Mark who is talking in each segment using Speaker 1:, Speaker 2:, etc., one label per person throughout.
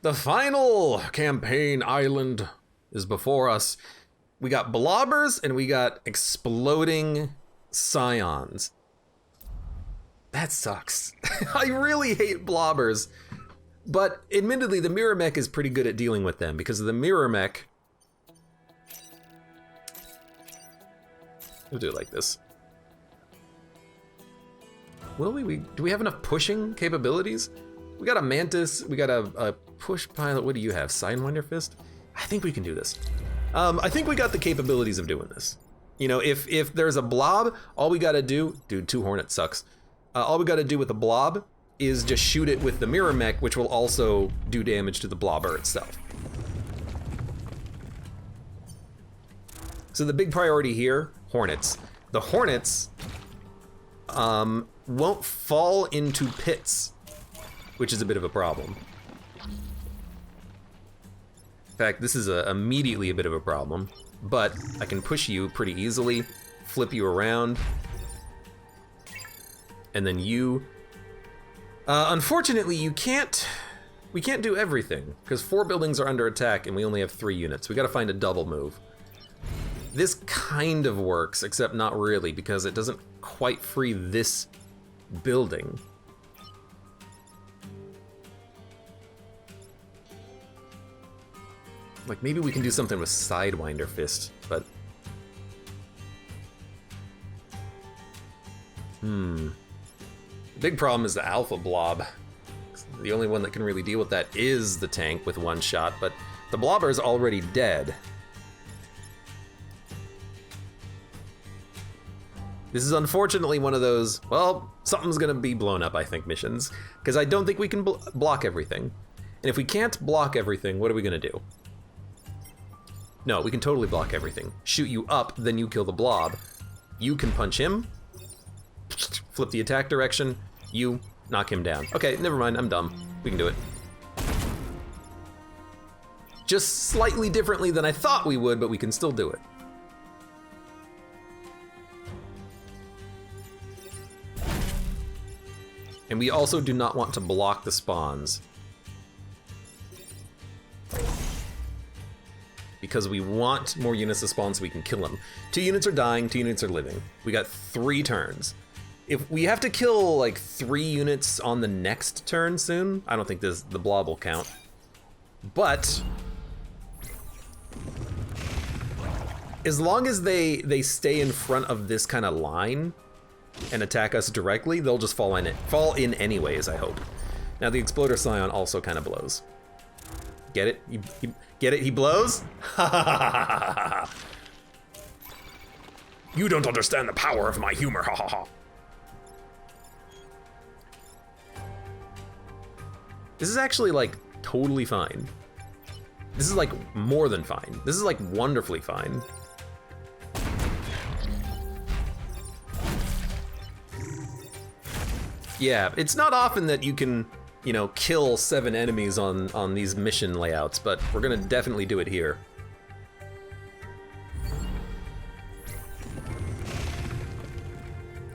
Speaker 1: The final campaign island is before us. We got blobbers and we got exploding scions. That sucks. I really hate blobbers. But admittedly, the mirror mech is pretty good at dealing with them because of the mirror mech. We'll do it like this. Will we? Do we have enough pushing capabilities? We got a mantis, we got a push pilot. What do you have? Sidewinder fist? I think we can do this. I think we got the capabilities of doing this. You know, if there's a blob, all we gotta do, dude, 2 hornets sucks. All we gotta do with the blob is just shoot it with the mirror mech, which will also do damage to the blobber itself. So the big priority here, hornets. The hornets won't fall into pits, which is a bit of a problem. In fact, this is immediately a bit of a problem, but I can push you pretty easily, flip you around, and then you... unfortunately, we can't do everything, because 4 buildings are under attack and we only have 3 units. We gotta find a double move. This kind of works, except not really, because it doesn't quite free this building. Like, maybe we can do something with Sidewinder fist, but... Big problem is the alpha blob. The only one that can really deal with that is the tank with 1 shot, but the blobber is already dead. This is unfortunately one of those, well, something's gonna be blown up, I think, missions, because I don't think we can block everything. And if we can't block everything, what are we gonna do? No, we can totally block everything. Shoot you up, then you kill the blob. You can punch him, flip the attack direction, you knock him down. Okay, never mind, I'm dumb. We can do it. Just slightly differently than I thought we would, but we can still do it. And we also do not want to block the spawns, because we want more units to spawn so we can kill them. 2 units are dying, 2 units are living. We got 3 turns. If we have to kill like 3 units on the next turn soon, I don't think the blob will count. But as long as they stay in front of this kind of line and attack us directly, they'll just fall in anyways, I hope. Now the Exploder Scion also kind of blows. Get it? Get it? He blows? You don't understand the power of my humor, ha ha ha. This is actually like totally fine. This is like more than fine. This is like wonderfully fine. Yeah, it's not often that you can, you know, kill 7 enemies on these mission layouts, but we're gonna definitely do it here.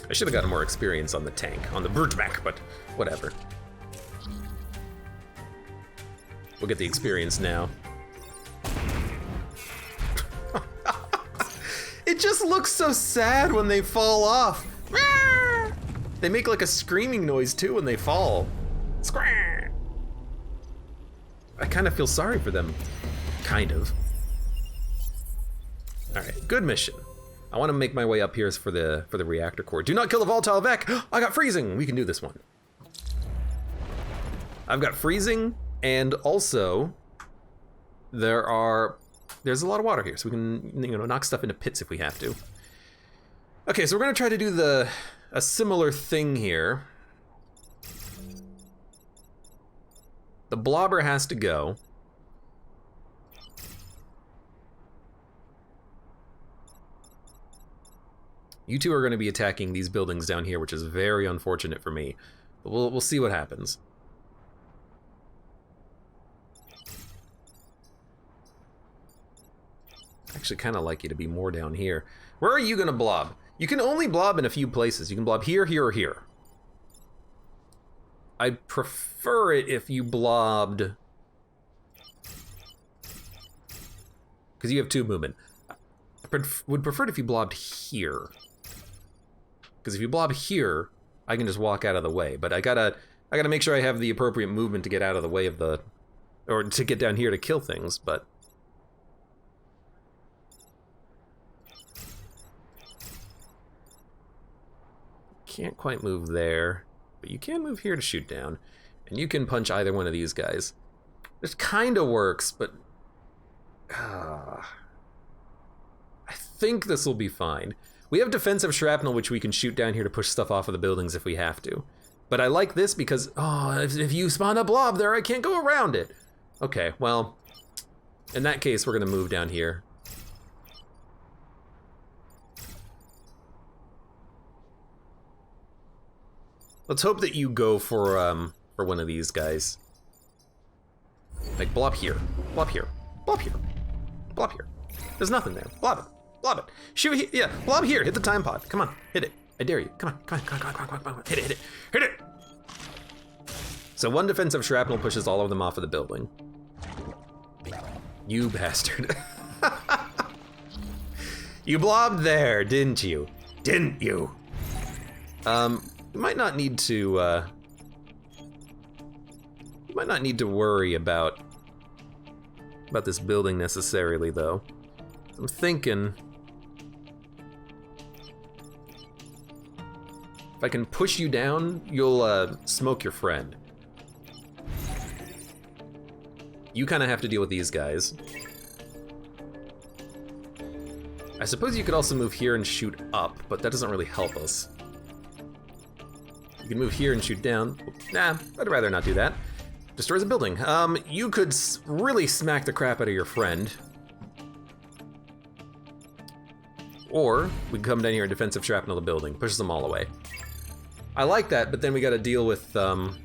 Speaker 1: I should have gotten more experience on the tank, on the brute mech, but whatever. We'll get the experience now. It just looks so sad when they fall off. They make like a screaming noise too when they fall. I kind of feel sorry for them. Kind of. All right, good mission. I want to make my way up here for the reactor core. Do not kill the volatile Vec. I got freezing. We can do this one. I've got freezing, and also there's a lot of water here, so we can, you know, knock stuff into pits if we have to. Okay, so we're gonna try to do a similar thing here. The blobber has to go. You two are going to be attacking these buildings down here, which is very unfortunate for me. But we'll see what happens. I actually kind of like you to be more down here. Where are you going to blob? You can only blob in a few places. You can blob here, here, or here. I'd prefer it if you blobbed because you have 2 movement. I would prefer it if you blobbed here. Because if you blob here, I can just walk out of the way. But I gotta make sure I have the appropriate movement to get out of the way of the, or to get down here to kill things. But can't quite move there. But you can move here to shoot down, and you can punch either one of these guys. This kind of works, but I think this will be fine. We have defensive shrapnel, which we can shoot down here to push stuff off of the buildings if we have to. But I like this because, oh, if you spawn a blob there, I can't go around it. Okay, well, in that case, we're gonna move down here. Let's hope that you go for one of these guys. Like, blob here, blob here, blob here, blob here. There's nothing there. Blob it, blob it. Shoot it, yeah, blob here, hit the time pod. Come on, hit it. I dare you. Come on, come on, come on, come on, come on, come on. Hit it, hit it, hit it! So 1 defensive shrapnel pushes all of them off of the building. You bastard. You blobbed there, didn't you? Didn't you? You might not need to, you might not need to worry about this building necessarily, though. I'm thinking if I can push you down, you'll smoke your friend. You kind of have to deal with these guys. I suppose you could also move here and shoot up, but that doesn't really help us. You can move here and shoot down. Nah, I'd rather not do that. Destroys a building. You could really smack the crap out of your friend. Or we can come down here and defensive shrapnel the building, pushes them all away. I like that, but then we gotta deal with, the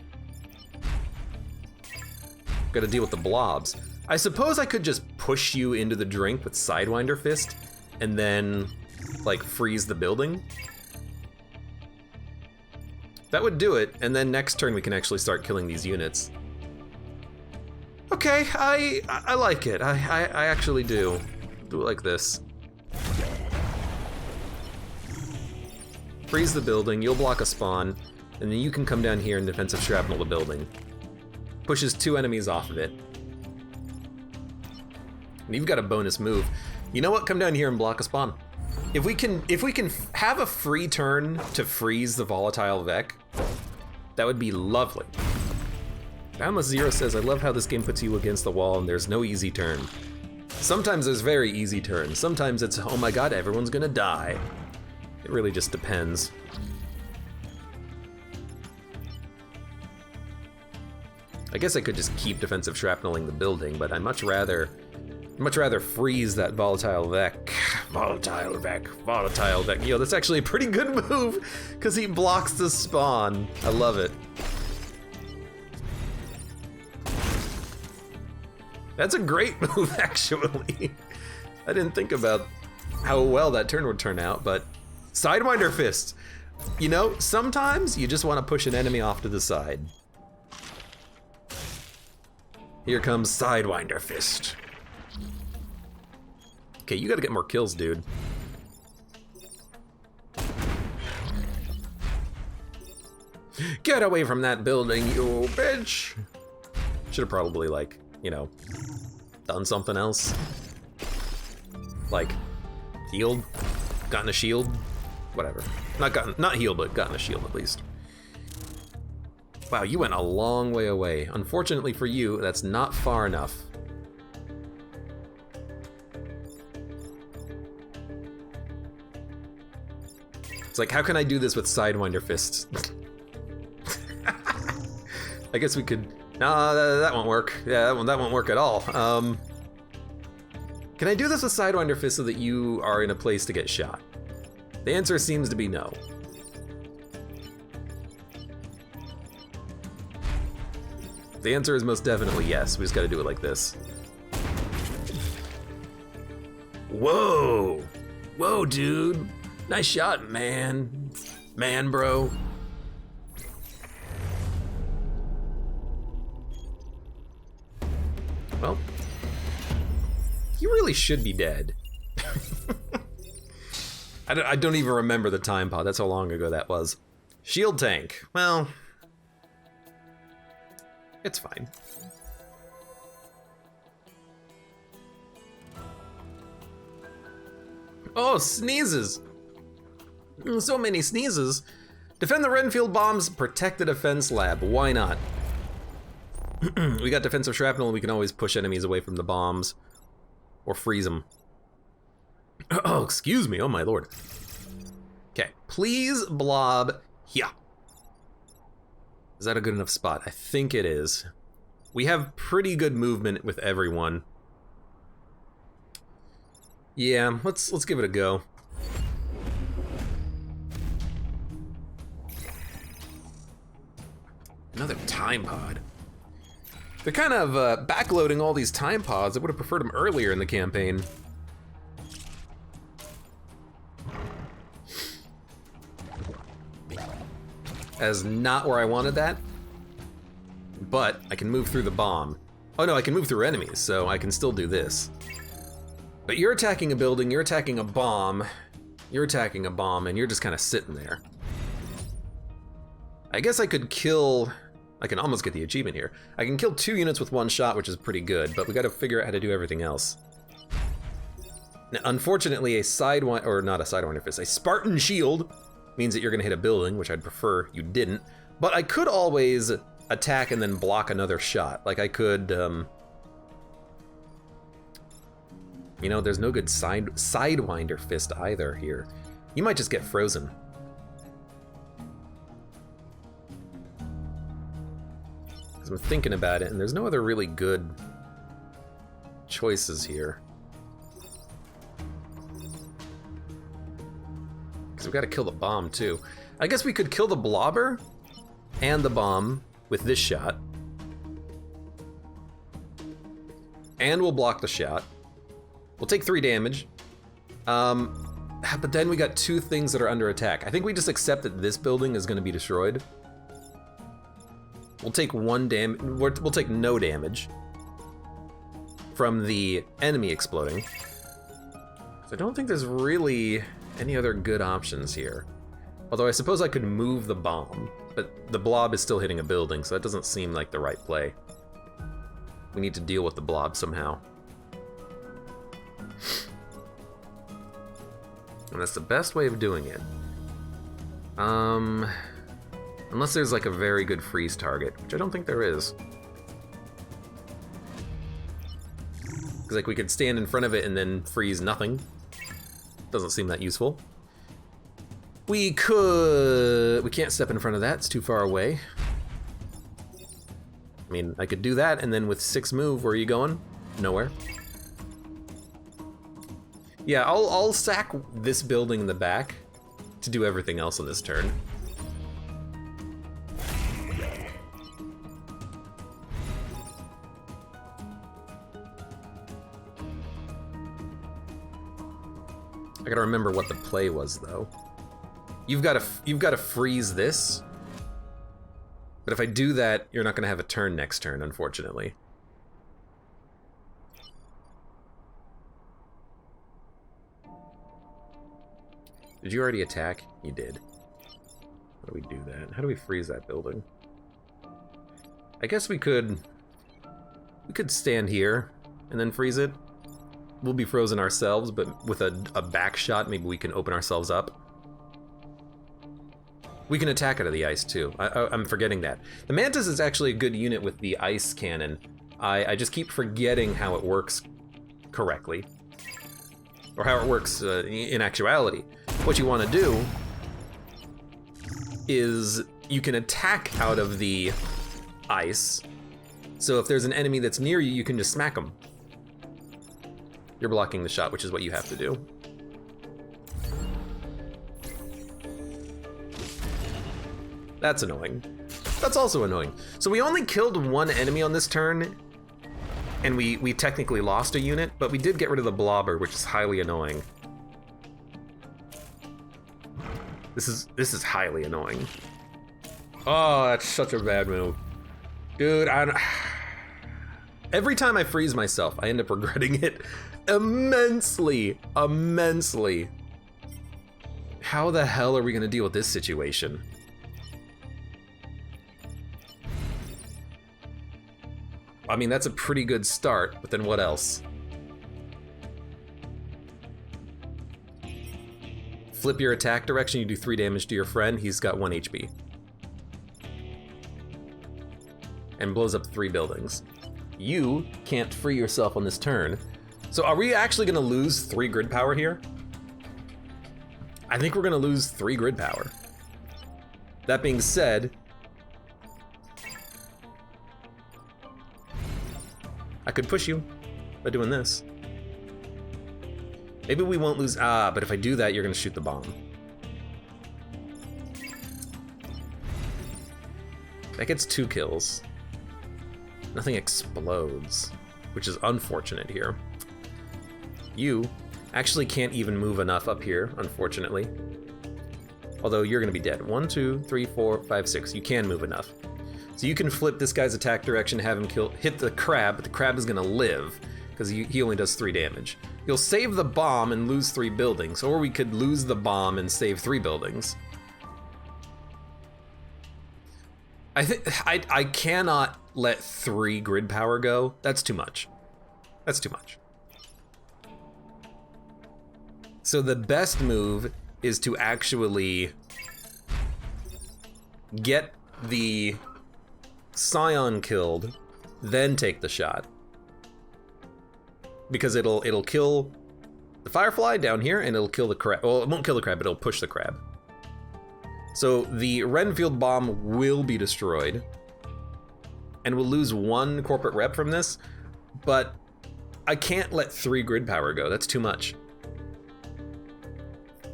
Speaker 1: blobs. I suppose I could just push you into the drink with Sidewinder Fist and then, like, freeze the building. That would do it, and then next turn we can actually start killing these units. Okay, I like it. I actually do. Do it like this. Freeze the building, you'll block a spawn, and then you can come down here and defensive shrapnel the building. Pushes 2 enemies off of it. And you've got a bonus move. You know what? Come down here and block a spawn. If we can have a free turn to freeze the volatile Vec, that would be lovely. Boundless Zero says, I love how this game puts you against the wall and there's no easy turn. Sometimes there's very easy turns. Sometimes it's, oh my god, everyone's gonna die. It really just depends. I guess I could just keep defensive shrapneling the building, but I'd much rather freeze that volatile Vec. Volatile Vec, volatile Vec. Yo, that's actually a pretty good move, because he blocks the spawn. I love it. That's a great move, actually. I didn't think about how well that turn would turn out, but Sidewinder Fist. You know, sometimes you just want to push an enemy off to the side. Here comes Sidewinder Fist. Okay, you gotta get more kills, dude. Get away from that building, you bitch! Should've probably, like, you know, done something else. Like, healed, gotten a shield, whatever. Not healed, but gotten a shield at least. Wow, you went a long way away. Unfortunately for you, that's not far enough. It's like, how can I do this with Sidewinder Fists? I guess we could, no, that won't work. Yeah, that won't work at all. Can I do this with Sidewinder Fist so that you are in a place to get shot? The answer seems to be no. The answer is most definitely yes. We just gotta do it like this. Whoa! Whoa, dude! Nice shot, man. Man, bro. Well, He really should be dead. I don't even remember the time pod. That's how long ago that was. Shield tank. Well, it's fine. Oh, sneezes. So many sneezes. Defend the Renfield bombs, protect the defense lab. Why not? We got defensive shrapnel, we can always push enemies away from the bombs. Or freeze them. Oh, excuse me, oh my lord. Okay, please blob here. Is that a good enough spot? I think it is. We have pretty good movement with everyone. Yeah, let's give it a go. Another time pod. They're kind of backloading all these time pods. I would have preferred them earlier in the campaign. As not where I wanted that, but I can move through the bomb. Oh no, I can move through enemies, so I can still do this. But you're attacking a building, you're attacking a bomb, you're attacking a bomb, and you're just kind of sitting there. I guess I could kill, I can almost get the achievement here. I can kill 2 units with 1 shot, which is pretty good, but we gotta figure out how to do everything else. Now, unfortunately, a Sidewinder, or not a Sidewinder fist, a Spartan shield means that you're gonna hit a building, which I'd prefer you didn't. But I could always attack and then block another shot. Like I could, you know, there's no good Sidewinder fist either here. You might just get frozen. Because I'm thinking about it, and there's no other really good choices here. Because we've got to kill the bomb too. I guess we could kill the blobber and the bomb with this shot. And we'll block the shot. We'll take 3 damage. But then we got 2 things that are under attack. I think we just accept that this building is going to be destroyed. We'll take 1 damage. We'll take no damage from the enemy exploding. So I don't think there's really any other good options here. Although I suppose I could move the bomb, but the blob is still hitting a building, so that doesn't seem like the right play. We need to deal with the blob somehow. And that's the best way of doing it. Unless there's like a very good freeze target, which I don't think there is. Because like we could stand in front of it and then freeze nothing. Doesn't seem that useful. We can't step in front of that, it's too far away. I mean, I could do that and then with 6 move, where are you going? Nowhere. Yeah, I'll sack this building in the back to do everything else on this turn. I gotta remember what the play was though. You've got to freeze this. But if I do that, you're not gonna have a turn next turn, unfortunately. Did you already attack? You did. How do we do that? How do we freeze that building? I guess we could stand here and then freeze it. We'll be frozen ourselves, but with a back shot, maybe we can open ourselves up. We can attack out of the ice too. I'm forgetting that. The Mantis is actually a good unit with the ice cannon. I just keep forgetting how it works correctly. Or how it works in actuality. What you want to do is you can attack out of the ice. So if there's an enemy that's near you, you can just smack them. You're blocking the shot, which is what you have to do. That's annoying. That's also annoying. So we only killed 1 enemy on this turn, and we technically lost a unit, but we did get rid of the blobber, which is highly annoying. This is highly annoying. Oh, that's such a bad move. Dude, Every time I freeze myself, I end up regretting it immensely, immensely. How the hell are we gonna deal with this situation? I mean, that's a pretty good start, but then what else? Flip your attack direction, you do 3 damage to your friend, he's got 1 HP. And blows up 3 buildings. You can't free yourself on this turn. So are we actually gonna lose 3 grid power here? I think we're gonna lose 3 grid power. That being said, I could push you by doing this. Maybe we won't lose, but if I do that, you're gonna shoot the bomb. That gets 2 kills. Nothing explodes, which is unfortunate here. You actually can't even move enough up here, unfortunately. Although you're gonna be dead. 1, 2, 3, 4, 5, 6. You can move enough. So you can flip this guy's attack direction, have him hit the crab, but the crab is gonna live, because he only does 3 damage. You'll save the bomb and lose 3 buildings, or we could lose the bomb and save 3 buildings. I think I cannot let 3 grid power go. That's too much. That's too much. So the best move is to actually get the Scion killed, then take the shot. Because it'll kill the Firefly down here, and it'll kill the crab. Well, it won't kill the crab, but it'll push the crab. So the Renfield bomb will be destroyed, and we'll lose 1 corporate rep from this, but I can't let 3 grid power go. That's too much.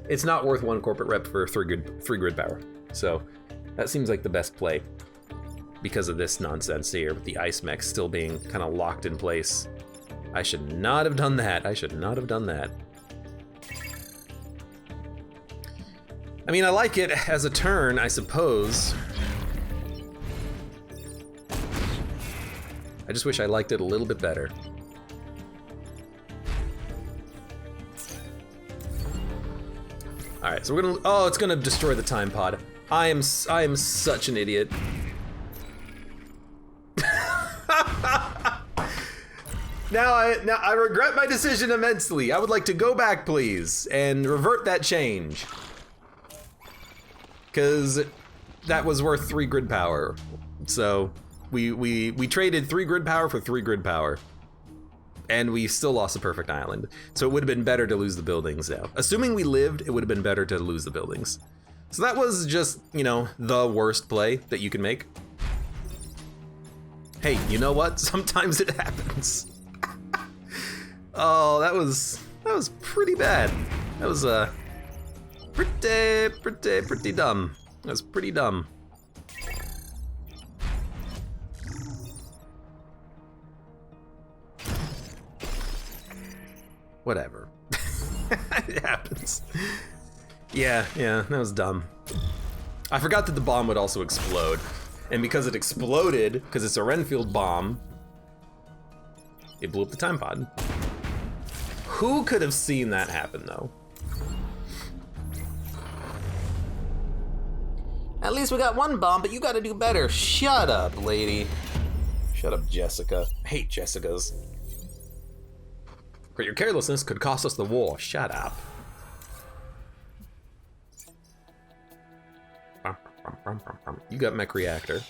Speaker 1: It's not worth 1 corporate rep for 3 grid power. So that seems like the best play because of this nonsense here with the ice mech still being kind of locked in place. I should not have done that. I should not have done that. I mean, I like it as a turn, I suppose. I just wish I liked it a little bit better. All right, so we're gonna, oh, it's gonna destroy the time pod. I am such an idiot. Now I regret my decision immensely. I would like to go back, please, and revert that change. Because that was worth 3 grid power. So we traded 3 grid power for 3 grid power. And we still lost a perfect island. So it would have been better to lose the buildings now. Assuming we lived, it would have been better to lose the buildings. So that was just, you know, the worst play that you can make. Hey, you know what? Sometimes it happens. Oh, that was pretty bad. That was pretty dumb. That was pretty dumb. Whatever. It happens. Yeah, that was dumb. I forgot that the bomb would also explode. And because it exploded, because it's a Renfield bomb, it blew up the time pod. Who could have seen that happen, though? At least we got 1 bomb, but you gotta do better. Shut up, lady. Shut up, Jessica. I hate Jessicas. But your carelessness could cost us the war. Shut up. You got mech reactor. Do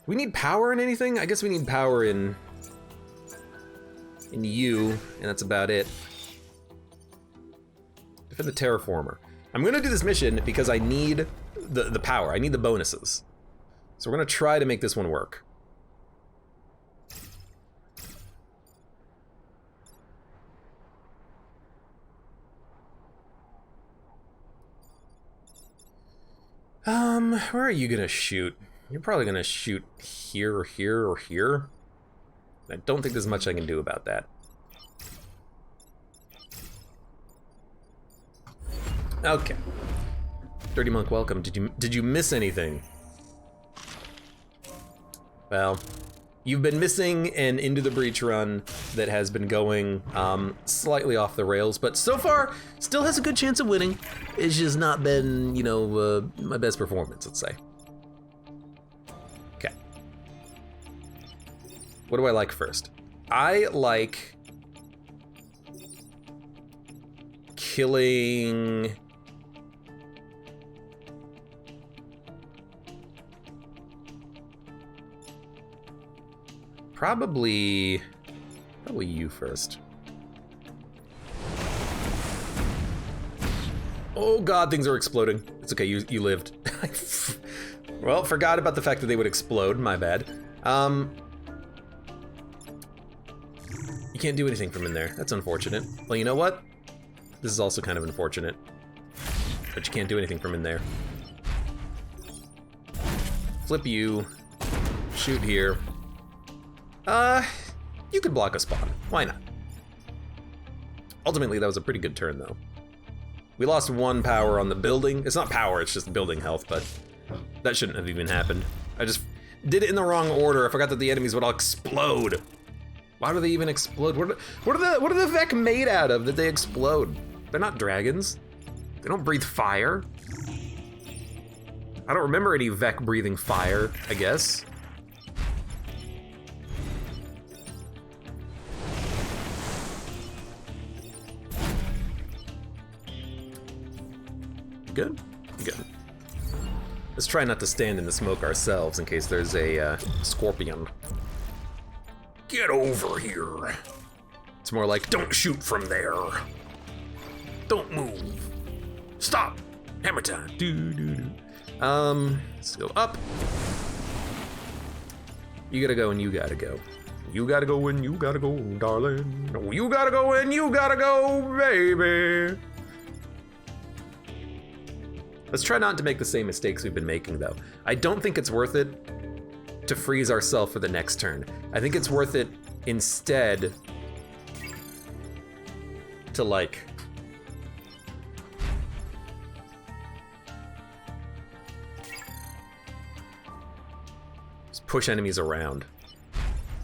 Speaker 1: we need power in anything? I guess we need power in you, and that's about it. Defend the terraformer. I'm gonna do this mission because I need the power. I need the bonuses. So we're gonna try to make this one work. Where are you gonna shoot? You're probably gonna shoot here or here or here. I don't think there's much I can do about that. Okay. Dirty Monk, welcome. Did you miss anything? Well, You've been missing an Into the Breach run that has been going slightly off the rails, but so far still has a good chance of winning. It's just not been, you know, my best performance, let's say. Okay. What do I like first? I like killing... Probably you first. Oh God, things are exploding. It's okay, you lived. Well, forgot about the fact that they would explode, my bad. You can't do anything from in there, that's unfortunate. Well, you know what? This is also kind of unfortunate. But you can't do anything from in there. Flip you, shoot here. You could block a spawn. Why not? Ultimately, that was a pretty good turn, though. We lost 1 power on the building. It's not power, it's just building health, but that shouldn't have even happened. I just did it in the wrong order. I forgot that the enemies would all explode. Why do they even explode? What are the Vec made out of that they explode? They're not dragons. They don't breathe fire. I don't remember any Vec breathing fire, I guess. Good? Good. Let's try not to stand in the smoke ourselves in case there's a scorpion. Get over here. It's more like, don't shoot from there. Don't move. Stop. Hammer time. Let's go up. You gotta go and you gotta go. You gotta go and you gotta go, darling. No, you gotta go and you gotta go, baby. Let's try not to make the same mistakes we've been making, though. I don't think it's worth it to freeze ourselves for the next turn. I think it's worth it instead to, like, just push enemies around.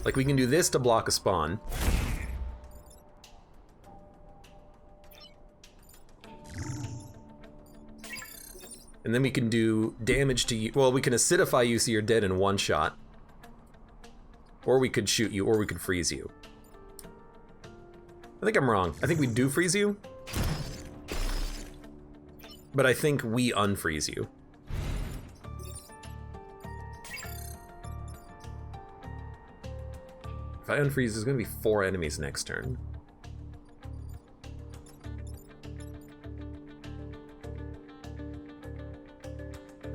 Speaker 1: Like, we can do this to block a spawn. And then we can do damage to you. Well, we can acidify you so you're dead in 1 shot. Or we could shoot you, or we could freeze you. I think I'm wrong. I think we do freeze you. But I think we unfreeze you. If I unfreeze, there's gonna be 4 enemies next turn.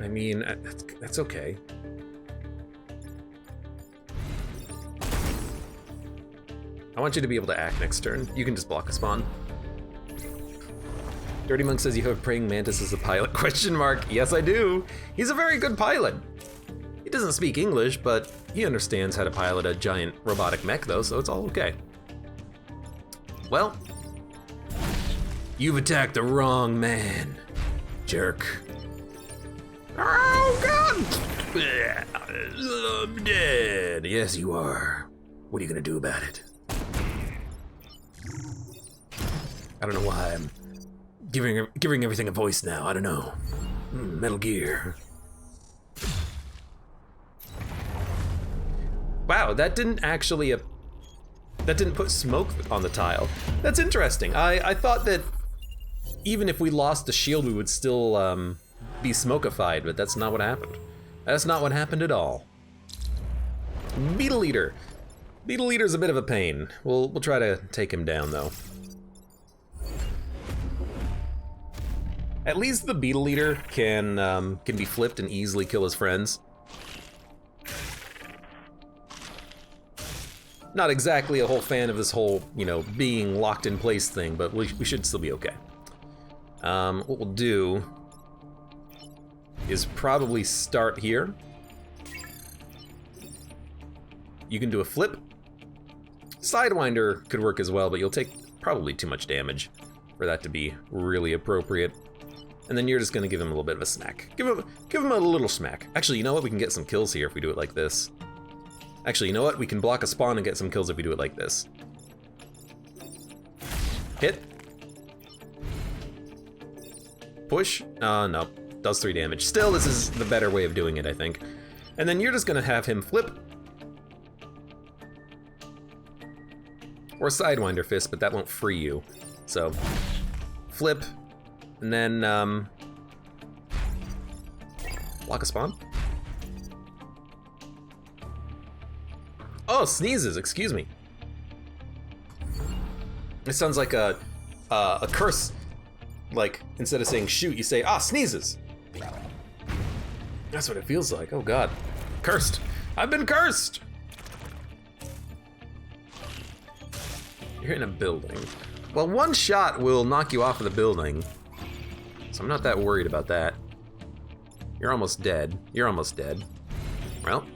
Speaker 1: I mean, that's okay. I want you to be able to act next turn. You can just block a spawn. Dirty Monk says you have praying mantis as a pilot, question mark. Yes, I do. He's a very good pilot. He doesn't speak English, but he understands how to pilot a giant robotic mech though, so it's all okay. Well, you've attacked the wrong man, jerk. Oh God! I'm dead. Yes, you are. What are you gonna do about it? I don't know why I'm giving everything a voice now. I don't know. Metal Gear. Wow, that didn't actually that didn't put smoke on the tile. That's interesting. I thought that even if we lost the shield, we would still be smokified, but that's not what happened. That's not what happened at all. Beetle Eater. Beetle Eater's a bit of a pain. We'll try to take him down though. At least the Beetle Eater can be flipped and easily kill his friends. Not exactly a whole fan of this whole, you know, being locked in place thing, but we should still be okay. What we'll do is probably start here. You can do a flip. Sidewinder could work as well, but you'll take probably too much damage for that to be really appropriate. And then you're just gonna give him a little bit of a smack. Give him a little smack. Actually, you know what? We can get some kills here if we do it like this. Actually, you know what? We can block a spawn and get some kills if we do it like this. Hit. Push. No. Does 3 damage. Still, this is the better way of doing it, I think. And then you're just gonna have him flip. Or Sidewinder fist, but that won't free you. So, flip, and then, block a spawn. Oh, sneezes, excuse me. It sounds like a curse. Like, instead of saying shoot, you say, sneezes. That's what it feels like, oh god. Cursed, I've been cursed. You're in a building. Well, one shot will knock you off of the building, so I'm not that worried about that. You're almost dead. You're almost dead. Well,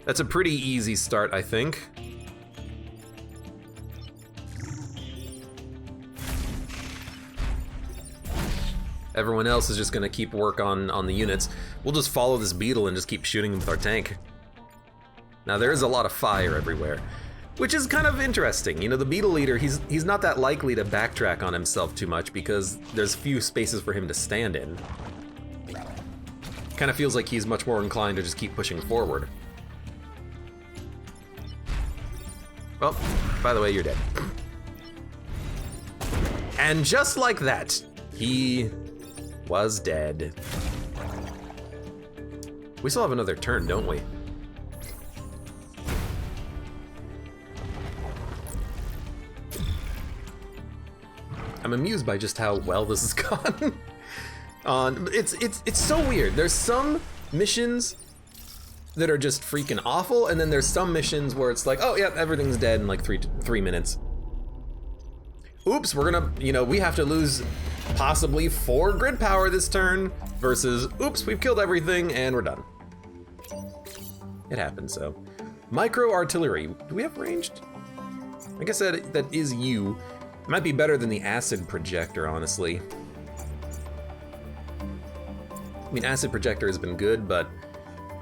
Speaker 1: that's a pretty easy start, I think. Everyone else is just gonna keep work on the units. We'll just follow this beetle and just keep shooting him with our tank. Now there is a lot of fire everywhere, which is kind of interesting. You know, the beetle leader, he's not that likely to backtrack on himself too much because there's few spaces for him to stand in. Kind of feels like he's much more inclined to just keep pushing forward. Well, by the way, you're dead. And just like that, he was dead. We still have another turn, don't we? I'm amused by just how well this has gone. It's so weird. There's some missions that are just freaking awful, and then there's some missions where it's like, oh yeah, everything's dead in like three minutes. Oops, we're gonna, you know, we have to lose possibly 4 grid power this turn, versus, oops, we've killed everything and we're done. It happens, so. Micro artillery, do we have ranged? I guess that is you. It might be better than the acid projector, honestly. I mean, acid projector has been good, but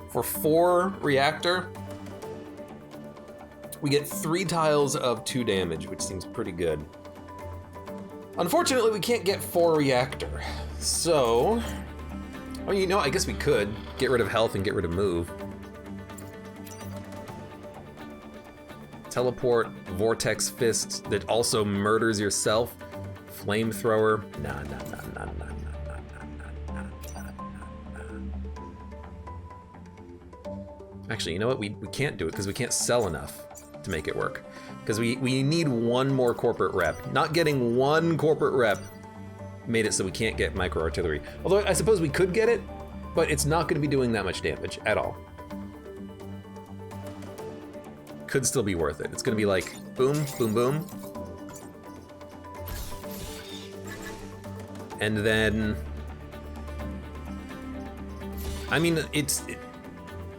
Speaker 1: for 4 reactor, we get 3 tiles of 2 damage, which seems pretty good. Unfortunately, we can't get 4 reactor, so, well, you know, I guess we could get rid of health and get rid of move. Teleport, vortex fist that also murders yourself, flamethrower. Nah. Actually, you know what? We can't do it because we can't sell enough to make it work. Because we need 1 more corporate rep. Not getting 1 corporate rep made it so we can't get micro artillery. Although I suppose we could get it, but it's not going to be doing that much damage at all. Could still be worth it. It's going to be like boom, boom, boom. And then, I mean, it's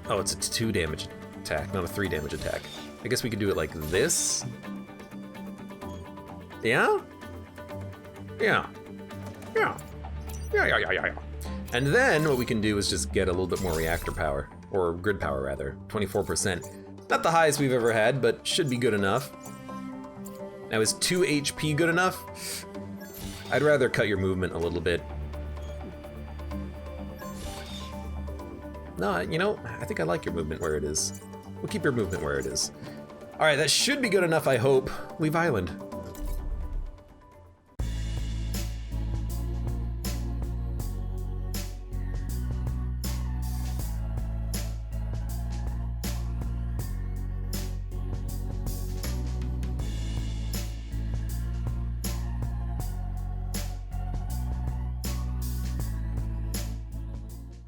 Speaker 1: a 2 damage attack, not a 3 damage attack. I guess we could do it like this. Yeah? Yeah. And then what we can do is just get a little bit more reactor power, or grid power rather, 24%. Not the highest we've ever had, but should be good enough. Now, is 2 HP good enough? I'd rather cut your movement a little bit. No, you know, I think I like your movement where it is. We'll keep your movement where it is. All right, that should be good enough, I hope. Leave island.